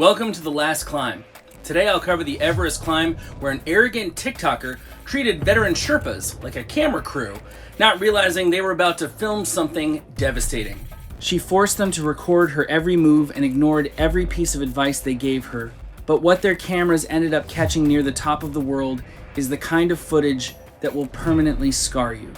Welcome to The Last Climb. Today I'll cover the Everest climb where an arrogant TikToker treated veteran Sherpas like a camera crew, not realizing they were about to film something devastating. She forced them to record her every move and ignored every piece of advice they gave her. But what their cameras ended up catching near the top of the world is the kind of footage that will permanently scar you.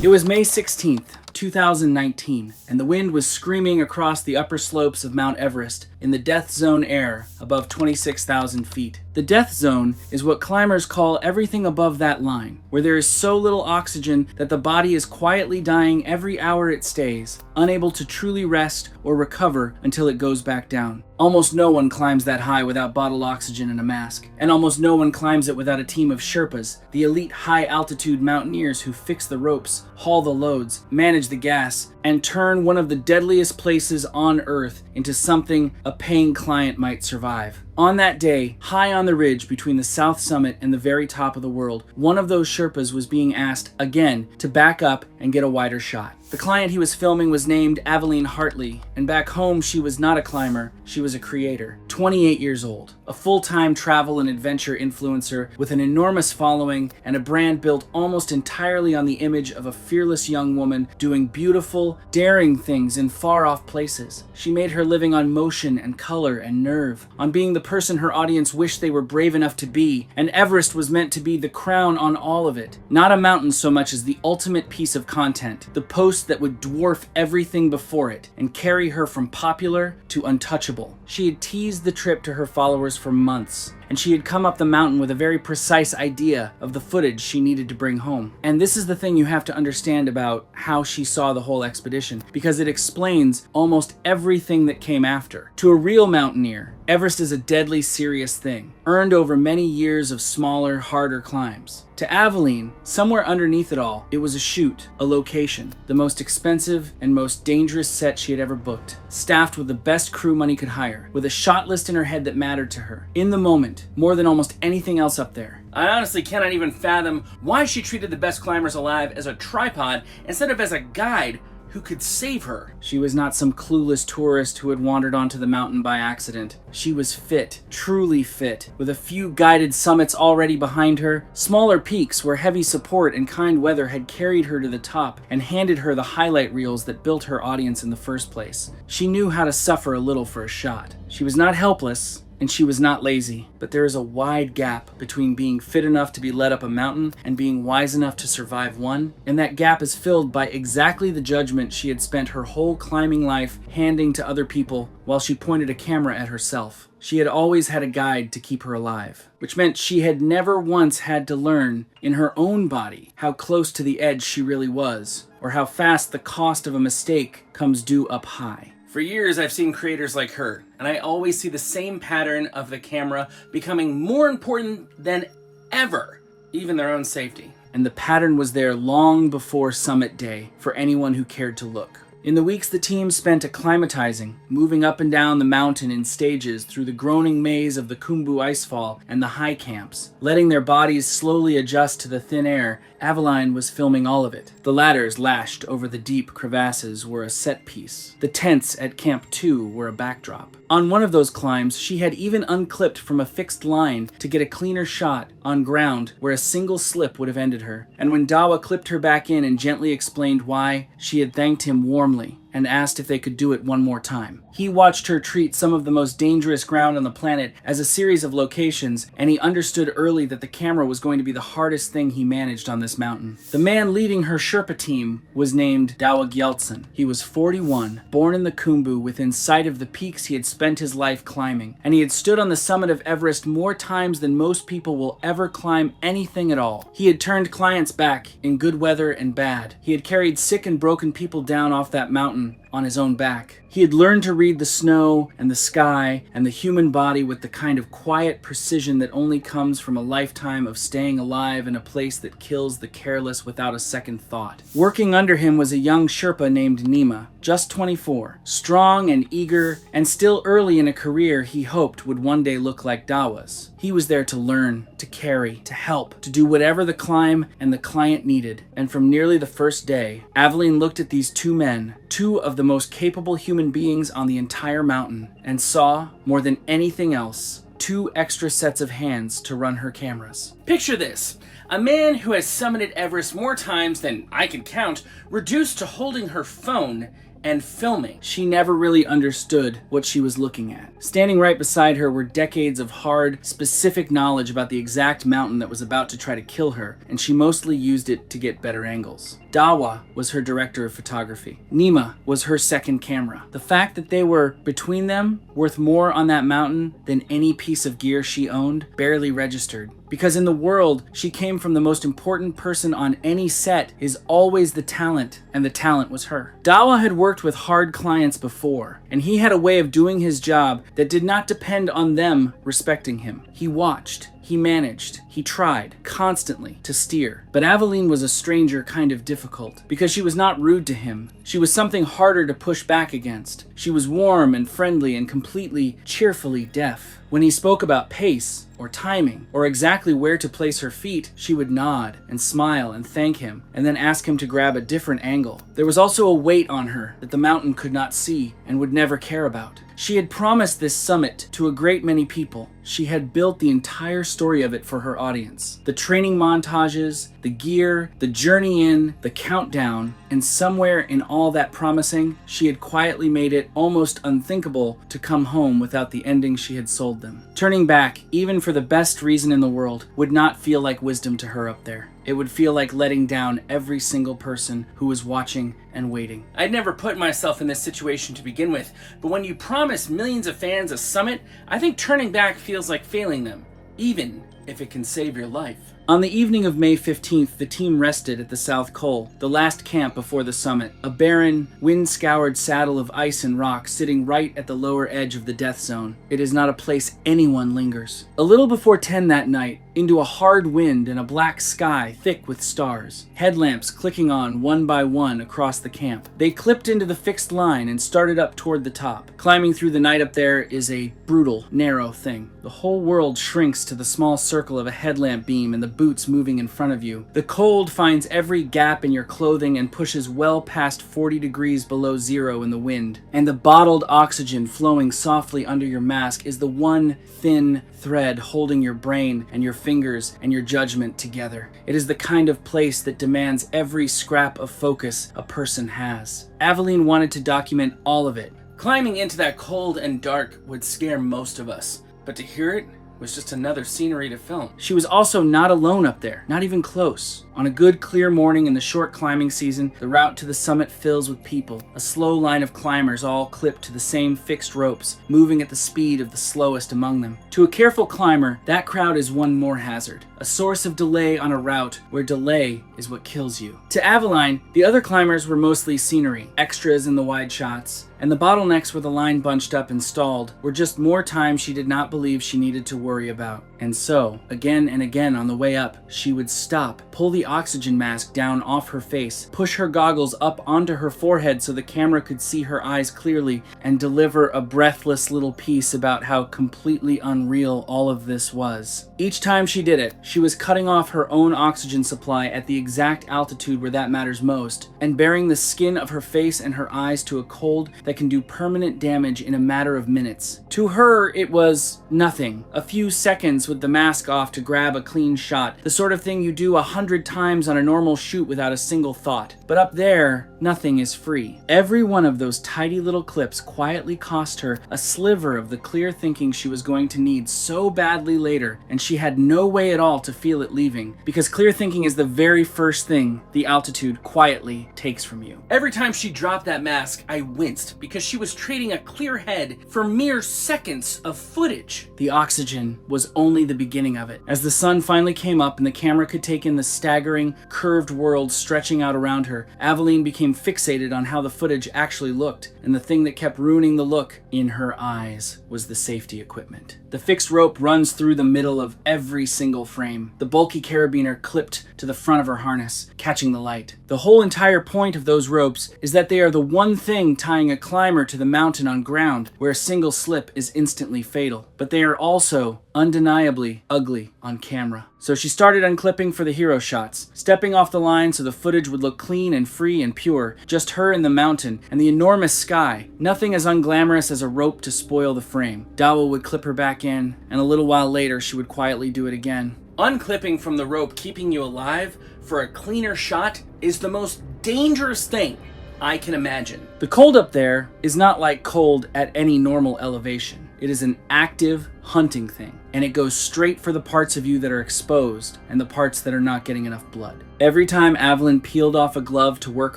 It was May 16th, 2019, and the wind was screaming across the upper slopes of Mount Everest in the death zone air above 26,000 feet. The death zone is what climbers call everything above that line, where there is so little oxygen that the body is quietly dying every hour it stays, unable to truly rest or recover until it goes back down. Almost no one climbs that high without bottled oxygen and a mask, and almost no one climbs it without a team of Sherpas, the elite high-altitude mountaineers who fix the ropes, haul the loads, manage the gas, and turn one of the deadliest places on Earth into something a paying client might survive. On that day, high on the ridge between the south summit and the very top of the world, one of those Sherpas was being asked again to back up and get a wider shot. The client he was filming was named Aveline Hartley, and back home she was not a climber, she was a creator, 28 years old, a full-time travel and adventure influencer with an enormous following and a brand built almost entirely on the image of a fearless young woman doing beautiful, daring things in far-off places. She made her living on motion and color and nerve, on being the person her audience wished they were brave enough to be, and Everest was meant to be the crown on all of it. Not a mountain so much as the ultimate piece of content, the post that would dwarf everything before it and carry her from popular to untouchable. She had teased the trip to her followers for months, and she had come up the mountain with a very precise idea of the footage she needed to bring home. And this is the thing you have to understand about how she saw the whole expedition, because it explains almost everything that came after. To a real mountaineer, Everest is a deadly serious thing, earned over many years of smaller, harder climbs. To Aveline, somewhere underneath it all, it was a shoot, a location, the most expensive and most dangerous set she had ever booked, staffed with the best crew money could hire, with a shot list in her head that mattered to her. In the moment, more than almost anything else up there. I honestly cannot even fathom why she treated the best climbers alive as a tripod instead of as a guide who could save her. She was not some clueless tourist who had wandered onto the mountain by accident. She was fit, truly fit, with a few guided summits already behind her, smaller peaks where heavy support and kind weather had carried her to the top and handed her the highlight reels that built her audience in the first place. She knew how to suffer a little for a shot. She was not helpless, and she was not lazy, but there is a wide gap between being fit enough to be led up a mountain and being wise enough to survive one, and that gap is filled by exactly the judgment she had spent her whole climbing life handing to other people while she pointed a camera at herself. She had always had a guide to keep her alive, which meant she had never once had to learn in her own body how close to the edge she really was, or how fast the cost of a mistake comes due up high. For years, I've seen creators like her, and I always see the same pattern of the camera becoming more important than ever, even their own safety. And the pattern was there long before summit day for anyone who cared to look. In the weeks the team spent acclimatizing, moving up and down the mountain in stages through the groaning maze of the Khumbu icefall and the high camps, letting their bodies slowly adjust to the thin air, Aveline was filming all of it. The ladders lashed over the deep crevasses were a set piece. The tents at Camp 2 were a backdrop. On one of those climbs, she had even unclipped from a fixed line to get a cleaner shot on ground where a single slip would have ended her. And when Dawa clipped her back in and gently explained why, she had thanked him warmly and asked if they could do it one more time. He watched her treat some of the most dangerous ground on the planet as a series of locations, and he understood early that the camera was going to be the hardest thing he managed on this mountain. The man leading her Sherpa team was named Dawa Gyaltsen. He was 41, born in the Khumbu within sight of the peaks he had spent his life climbing, and he had stood on the summit of Everest more times than most people will ever climb anything at all. He had turned clients back in good weather and bad. He had carried sick and broken people down off that mountain on his own back. He had learned to read the snow and the sky and the human body with the kind of quiet precision that only comes from a lifetime of staying alive in a place that kills the careless without a second thought. Working under him was a young Sherpa named Nima, just 24, strong and eager, and still early in a career he hoped would one day look like Dawa's. He was there to learn, to carry, to help, to do whatever the climb and the client needed. And from nearly the first day, Aveline looked at these two men, two of of the most capable human beings on the entire mountain and saw, more than anything else, 2 extra sets of hands to run her cameras. Picture this. A man who has summited Everest more times than I can count, reduced to holding her phone and filming. She never really understood what she was looking at. Standing right beside her were decades of hard, specific knowledge about the exact mountain that was about to try to kill her, and she mostly used it to get better angles. Dawa was her director of photography. Nima was her second camera. The fact that they were, between them, worth more on that mountain than any piece of gear she owned barely registered. Because in the world, she came from the most important person on any set is always the talent, and the talent was her. Dawa had worked with hard clients before, and he had a way of doing his job that did not depend on them respecting him. He watched. He managed, he tried, constantly, to steer. But Aveline was a stranger kind of difficult, because she was not rude to him. She was something harder to push back against. She was warm and friendly and completely, cheerfully deaf. When he spoke about pace, or timing, or exactly where to place her feet, she would nod and smile and thank him, and then ask him to grab a different angle. There was also a weight on her that the mountain could not see and would never care about. She had promised this summit to a great many people. She had built the entire story of it for her audience. The training montages, the gear, the journey in, the countdown, and somewhere in all that promising, she had quietly made it almost unthinkable to come home without the ending she had sold them. Turning back, even for the best reason in the world, would not feel like wisdom to her up there. It would feel like letting down every single person who was watching and waiting. I'd never put myself in this situation to begin with, but when you promise millions of fans a summit, I think turning back feels like failing them, even if it can save your life. On the evening of May 15th, the team rested at the South Col, the last camp before the summit, a barren, wind-scoured saddle of ice and rock sitting right at the lower edge of the death zone. It is not a place anyone lingers. A little before 10 that night, into a hard wind and a black sky thick with stars, headlamps clicking on one by one across the camp. They clipped into the fixed line and started up toward the top. Climbing through the night up there is a brutal, narrow thing. The whole world shrinks to the small circle of a headlamp beam and the boots moving in front of you. The cold finds every gap in your clothing and pushes well past 40 degrees below zero in the wind. And the bottled oxygen flowing softly under your mask is the one thin thread holding your brain and your fingers and your judgment together. It is the kind of place that demands every scrap of focus a person has. Aveline wanted to document all of it. Climbing into that cold and dark would scare most of us, but to hear it was just another scenery to film. She was also not alone up there, not even close. On a good, clear morning in the short climbing season, the route to the summit fills with people, a slow line of climbers all clipped to the same fixed ropes, moving at the speed of the slowest among them. To a careful climber, that crowd is one more hazard, a source of delay on a route where delay is what kills you. To Aveline, the other climbers were mostly scenery, extras in the wide shots, and the bottlenecks where the line bunched up and stalled were just more time she did not believe she needed to worry about. And so, again and again on the way up, she would stop, pull the oxygen mask down off her face, push her goggles up onto her forehead so the camera could see her eyes clearly, and deliver a breathless little piece about how completely unreal all of this was. Each time she did it, she was cutting off her own oxygen supply at the exact altitude where that matters most, and baring the skin of her face and her eyes to a cold that can do permanent damage in a matter of minutes. To her, it was nothing. A few seconds with the mask off to grab a clean shot, the sort of thing you do 100 times on a normal shoot without a single thought. But up there, nothing is free. Every one of those tidy little clips quietly cost her a sliver of the clear thinking she was going to need so badly later, and she had no way at all to feel it leaving, because clear thinking is the very first thing the altitude quietly takes from you. Every time she dropped that mask, I winced, because she was trading a clear head for mere seconds of footage. The oxygen was only the beginning of it. As the sun finally came up and the camera could take in the staggering, curved world stretching out around her, Aveline became fixated on how the footage actually looked, and the thing that kept ruining the look in her eyes was the safety equipment. The fixed rope runs through the middle of every single frame, the bulky carabiner clipped to the front of her harness, catching the light. The whole entire point of those ropes is that they are the one thing tying a climber to the mountain on ground where a single slip is instantly fatal. But they are also undeniably ugly on camera. So she started unclipping for the hero shots, stepping off the line so the footage would look clean and free and pure, just her in the mountain and the enormous sky, nothing as unglamorous as a rope to spoil the frame. Dawa would clip her back in, and a little while later she would quietly do it again. Unclipping from the rope keeping you alive for a cleaner shot is the most dangerous thing I can imagine. The cold up there is not like cold at any normal elevation. It is an active hunting thing, and it goes straight for the parts of you that are exposed and the parts that are not getting enough blood. Every time Evelyn peeled off a glove to work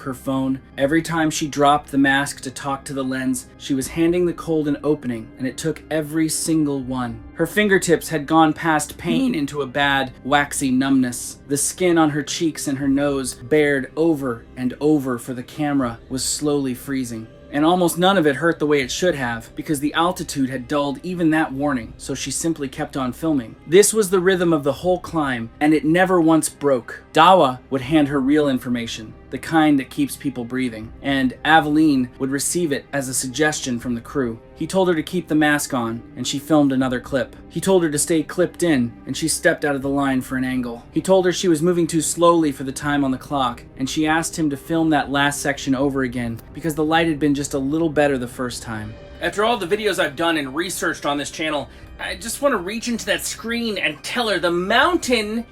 her phone, every time she dropped the mask to talk to the lens, she was handing the cold an opening, and it took every single one. Her fingertips had gone past pain into a bad, waxy numbness. The skin on her cheeks and her nose, bared over and over for the camera, was slowly freezing. And almost none of it hurt the way it should have, because the altitude had dulled even that warning, so she simply kept on filming. This was the rhythm of the whole climb, and it never once broke. Dawa would hand her real information, the kind that keeps people breathing, and Aveline would receive it as a suggestion from the crew. He told her to keep the mask on, and she filmed another clip. He told her to stay clipped in, and she stepped out of the line for an angle. He told her she was moving too slowly for the time on the clock, and she asked him to film that last section over again, because the light had been just a little better the first time. After all the videos I've done and researched on this channel, I just want to reach into that screen and tell her the mountain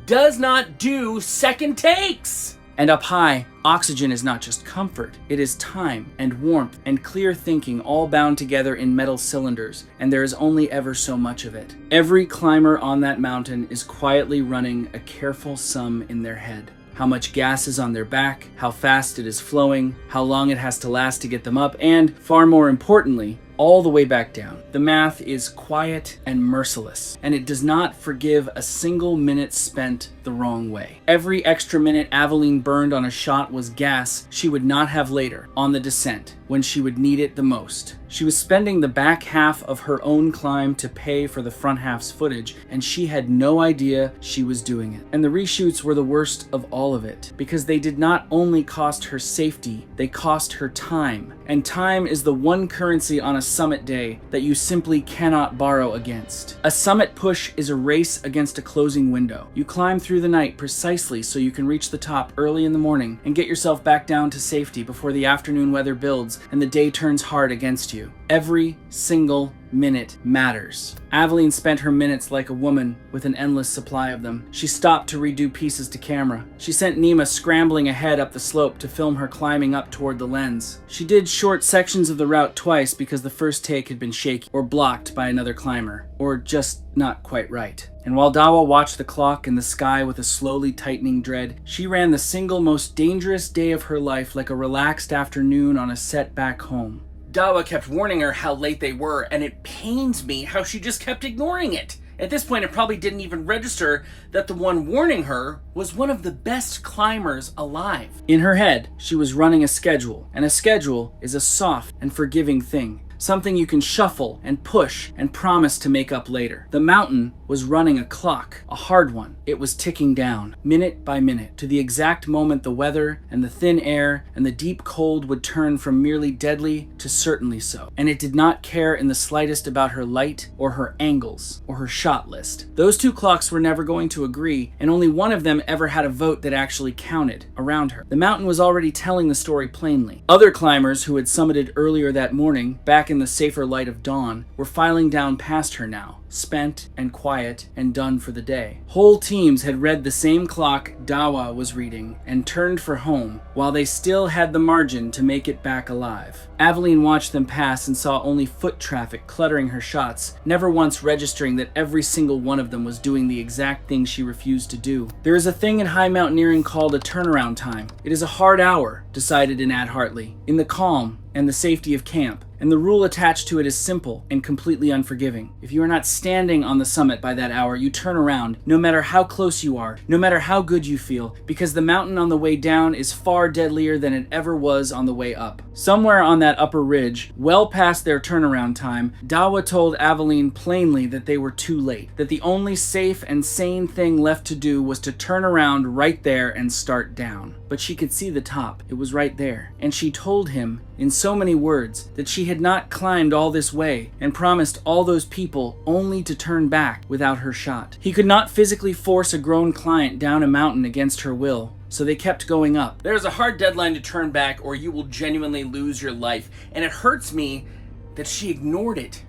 does not do second takes. And up high, oxygen is not just comfort, it is time and warmth and clear thinking all bound together in metal cylinders, and there is only ever so much of it. Every climber on that mountain is quietly running a careful sum in their head. How much gas is on their back, how fast it is flowing, how long it has to last to get them up, and, far more importantly, all the way back down. The math is quiet and merciless, and it does not forgive a single minute spent the wrong way. Every extra minute Aveline burned on a shot was gas she would not have later, on the descent, when she would need it the most. She was spending the back half of her own climb to pay for the front half's footage, and she had no idea she was doing it. And the reshoots were the worst of all of it, because they did not only cost her safety, they cost her time. And time is the one currency on a summit day that you simply cannot borrow against. A summit push is a race against a closing window. You climb through the night precisely so you can reach the top early in the morning and get yourself back down to safety before the afternoon weather builds and the day turns hard against you. Every single minute matters. Aveline spent her minutes like a woman with an endless supply of them. She stopped to redo pieces to camera. She sent Nima scrambling ahead up the slope to film her climbing up toward the lens. She did short sections of the route twice because the first take had been shaky or blocked by another climber, or just not quite right. And while Dawa watched the clock and the sky with a slowly tightening dread, she ran the single most dangerous day of her life like a relaxed afternoon on a set back home. Dawa kept warning her how late they were, and it pains me how she just kept ignoring it. At this point, it probably didn't even register that the one warning her was one of the best climbers alive. In her head, she was running a schedule, and a schedule is a soft and forgiving thing. Something you can shuffle and push and promise to make up later. The mountain was running a clock, a hard one. It was ticking down, minute by minute, to the exact moment the weather and the thin air and the deep cold would turn from merely deadly to certainly so. And it did not care in the slightest about her light or her angles or her shot list. Those two clocks were never going to agree, and only one of them ever had a vote that actually counted around her. The mountain was already telling the story plainly. Other climbers who had summited earlier that morning, back in the safer light of dawn, were filing down past her now, spent and quiet and done for the day. Whole teams had read the same clock Dawa was reading and turned for home while they still had the margin to make it back alive. Aveline watched them pass and saw only foot traffic cluttering her shots, never once registering that every single one of them was doing the exact thing she refused to do. There is a thing in high mountaineering called a turnaround time. It is a hard hour, decided Inad Hartley, in the calm and the safety of camp. And the rule attached to it is simple and completely unforgiving. If you are not standing on the summit by that hour, you turn around, no matter how close you are, no matter how good you feel, because the mountain on the way down is far deadlier than it ever was on the way up. Somewhere on that upper ridge, well past their turnaround time, Dawa told Aveline plainly that they were too late, that the only safe and sane thing left to do was to turn around right there and start down. But she could see the top. It was right there. And she told him, in so many words, that she had not climbed all this way and promised all those people only to turn back without her shot. He could not physically force a grown client down a mountain against her will, so they kept going up. There's a hard deadline to turn back or you will genuinely lose your life, and it hurts me that she ignored it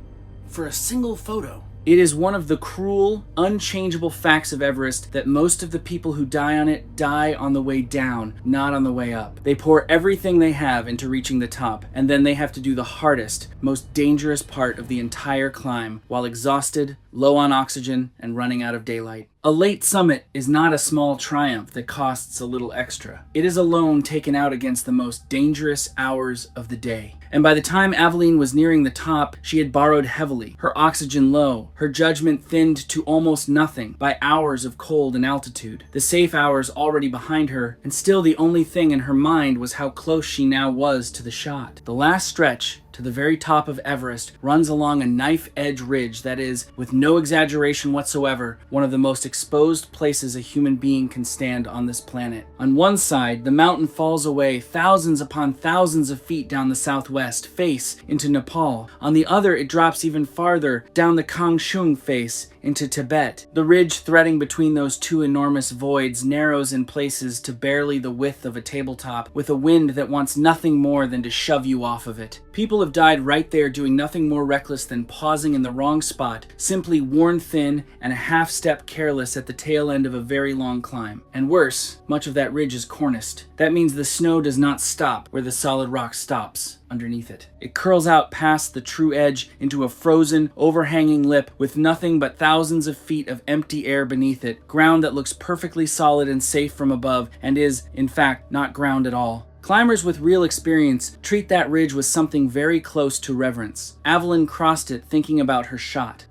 for a single photo. It is one of the cruel, unchangeable facts of Everest that most of the people who die on it die on the way down, not on the way up. They pour everything they have into reaching the top, and then they have to do the hardest, most dangerous part of the entire climb while exhausted, low on oxygen, and running out of daylight. A late summit is not a small triumph that costs a little extra. It is a loan taken out against the most dangerous hours of the day. And by the time Aveline was nearing the top, she had borrowed heavily, her oxygen low, her judgment thinned to almost nothing by hours of cold and altitude. The safe hours already behind her, and still the only thing in her mind was how close she now was to the shot. The last stretch to the very top of Everest runs along a knife-edge ridge that is, with no exaggeration whatsoever, one of the most exposed places a human being can stand on this planet. On one side, the mountain falls away thousands upon thousands of feet down the southwest face into Nepal. On the other, it drops even farther down the Kangshung face into Tibet. The ridge threading between those two enormous voids narrows in places to barely the width of a tabletop, with a wind that wants nothing more than to shove you off of it. People have died right there doing nothing more reckless than pausing in the wrong spot, simply worn thin and a half-step careless at the tail end of a very long climb. And worse, much of that ridge is corniced. That means the snow does not stop where the solid rock stops underneath it. It curls out past the true edge into a frozen, overhanging lip with nothing but thousands of feet of empty air beneath it, ground that looks perfectly solid and safe from above and is, in fact, not ground at all. Climbers with real experience treat that ridge with something very close to reverence. Aveline crossed it thinking about her shot.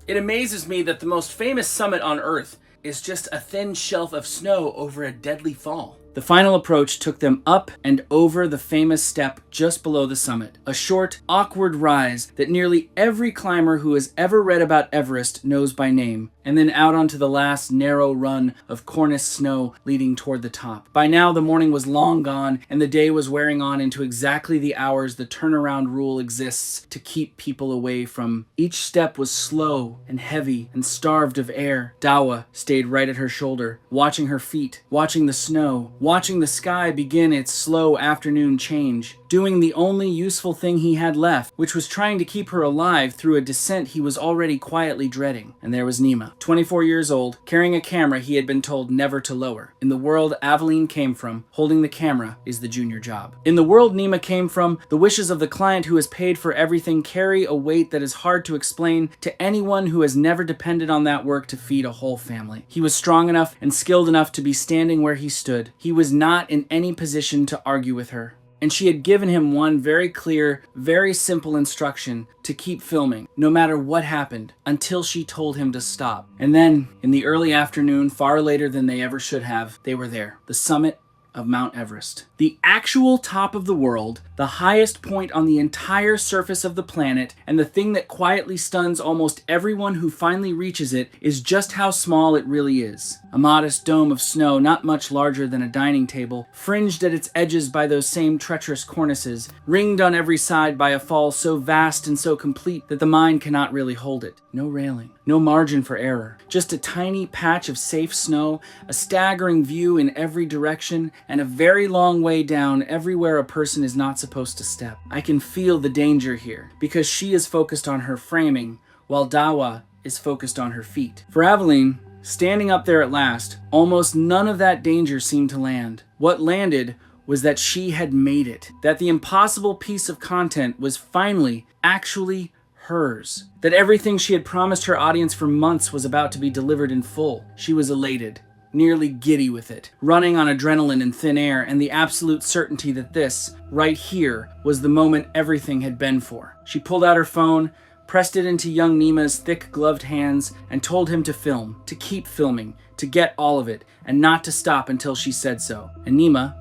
It amazes me that the most famous summit on Earth is just a thin shelf of snow over a deadly fall. The final approach took them up and over the famous step just below the summit, a short, awkward rise that nearly every climber who has ever read about Everest knows by name, and then out onto the last narrow run of cornice snow leading toward the top. By now, the morning was long gone, and the day was wearing on into exactly the hours the turnaround rule exists to keep people away from. Each step was slow and heavy and starved of air. Dawa stayed right at her shoulder, watching her feet, watching the snow, watching the sky begin its slow afternoon change, doing the only useful thing he had left, which was trying to keep her alive through a descent he was already quietly dreading. And there was Nima, 24 years old, carrying a camera he had been told never to lower. In the world Aveline came from, holding the camera is the junior job. In the world Nima came from, the wishes of the client who has paid for everything carry a weight that is hard to explain to anyone who has never depended on that work to feed a whole family. He was strong enough and skilled enough to be standing where he stood. He was not in any position to argue with her. And she had given him one very clear, very simple instruction to keep filming, no matter what happened, until she told him to stop. And then, in the early afternoon, far later than they ever should have, they were there, the summit of Mount Everest. The actual top of the world, the highest point on the entire surface of the planet, and the thing that quietly stuns almost everyone who finally reaches it is just how small it really is. A modest dome of snow not much larger than a dining table, fringed at its edges by those same treacherous cornices, ringed on every side by a fall so vast and so complete that the mind cannot really hold it. No railing, no margin for error, just a tiny patch of safe snow, a staggering view in every direction, and a very long way down everywhere a person is not supposed to step. I can feel the danger here, because she is focused on her framing, while Dawa is focused on her feet. For Aveline, standing up there at last, almost none of that danger seemed to land. What landed was that she had made it, that the impossible piece of content was finally, actually hers, that everything she had promised her audience for months was about to be delivered in full. She was elated. nearly giddy with it, running on adrenaline and thin air and the absolute certainty that this, right here, was the moment everything had been for. She pulled out her phone, pressed it into young Nima's thick gloved hands, and told him to film, to keep filming, to get all of it, and not to stop until she said so. And Nima,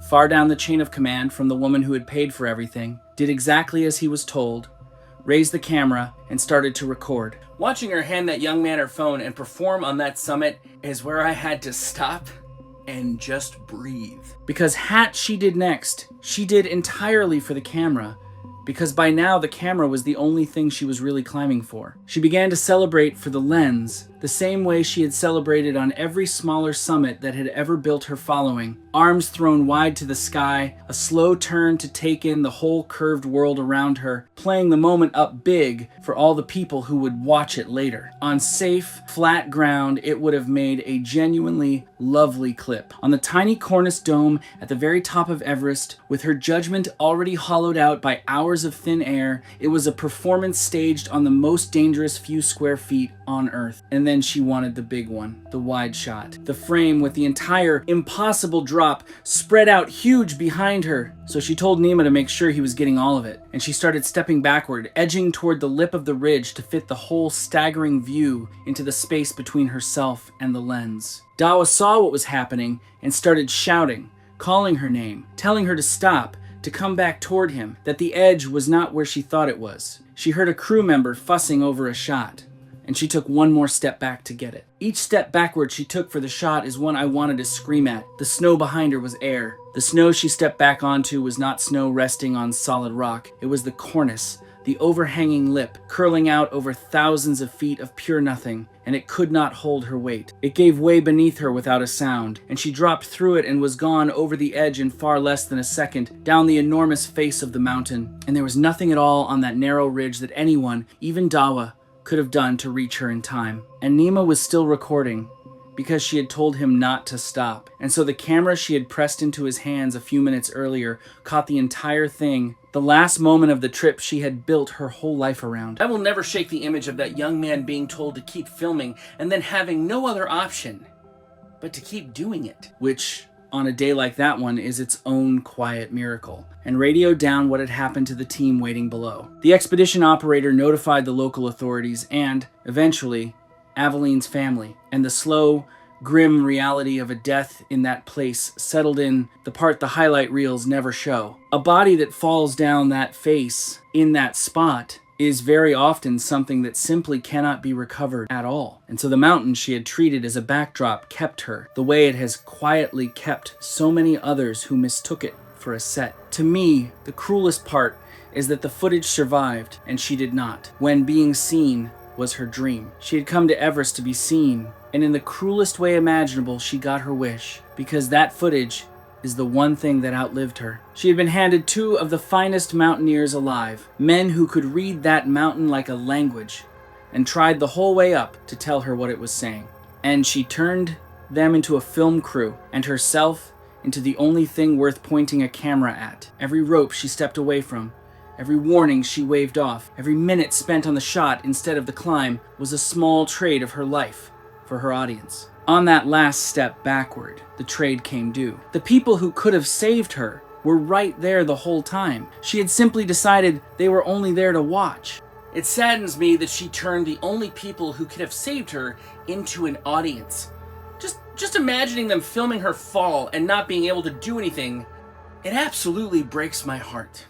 far down the chain of command from the woman who had paid for everything, did exactly as he was told, raised the camera, and started to record. Watching her hand that young man her phone and perform on that summit is where I had to stop and just breathe. Because she did next, she did entirely for the camera, because by now the camera was the only thing she was really climbing for. She began to celebrate for the lens, the same way she had celebrated on every smaller summit that had ever built her following. Arms thrown wide to the sky, a slow turn to take in the whole curved world around her, playing the moment up big for all the people who would watch it later. On safe, flat ground, it would have made a genuinely lovely clip. On the tiny cornice dome at the very top of Everest, with her judgment already hollowed out by hours of thin air, it was a performance staged on the most dangerous few square feet on Earth. And then she wanted the big one, the wide shot. The frame with the entire impossible drop spread out huge behind her. So she told Nima to make sure he was getting all of it. And she started stepping backward, edging toward the lip of the ridge to fit the whole staggering view into the space between herself and the lens. Dawa saw what was happening and started shouting, calling her name, telling her to stop, to come back toward him, that the edge was not where she thought it was. She heard a crew member fussing over a shot, and she took one more step back to get it. Each step backward she took for the shot is one I wanted to scream at. The snow behind her was air. The snow she stepped back onto was not snow resting on solid rock. It was the cornice, the overhanging lip, curling out over thousands of feet of pure nothing, and it could not hold her weight. It gave way beneath her without a sound, and she dropped through it and was gone over the edge in far less than a second, down the enormous face of the mountain. And there was nothing at all on that narrow ridge that anyone, even Dawa, could have done to reach her in time. And Nima was still recording, because she had told him not to stop. And so the camera she had pressed into his hands a few minutes earlier caught the entire thing, the last moment of the trip she had built her whole life around. I will never shake the image of that young man being told to keep filming and then having no other option but to keep doing it. Which, on a day like that one, is its own quiet miracle, and radioed down what had happened to the team waiting below. The expedition operator notified the local authorities and, eventually, Aveline's family, and the slow, grim reality of a death in that place settled in the part the highlight reels never show. A body that falls down that face in that spot is very often something that simply cannot be recovered at all. And so the mountain she had treated as a backdrop kept her, the way it has quietly kept so many others who mistook it for a set. To me, the cruelest part is that the footage survived and she did not, when being seen was her dream. She had come to Everest to be seen, and in the cruelest way imaginable, she got her wish, because that footage is the one thing that outlived her. She had been handed two of the finest mountaineers alive, men who could read that mountain like a language, and tried the whole way up to tell her what it was saying. And she turned them into a film crew, and herself into the only thing worth pointing a camera at. Every rope she stepped away from, every warning she waved off, every minute spent on the shot instead of the climb was a small trade of her life for her audience. On that last step backward, the trade came due. The people who could have saved her were right there the whole time. She had simply decided they were only there to watch. It saddens me that she turned the only people who could have saved her into an audience. Just imagining them filming her fall and not being able to do anything, it absolutely breaks my heart.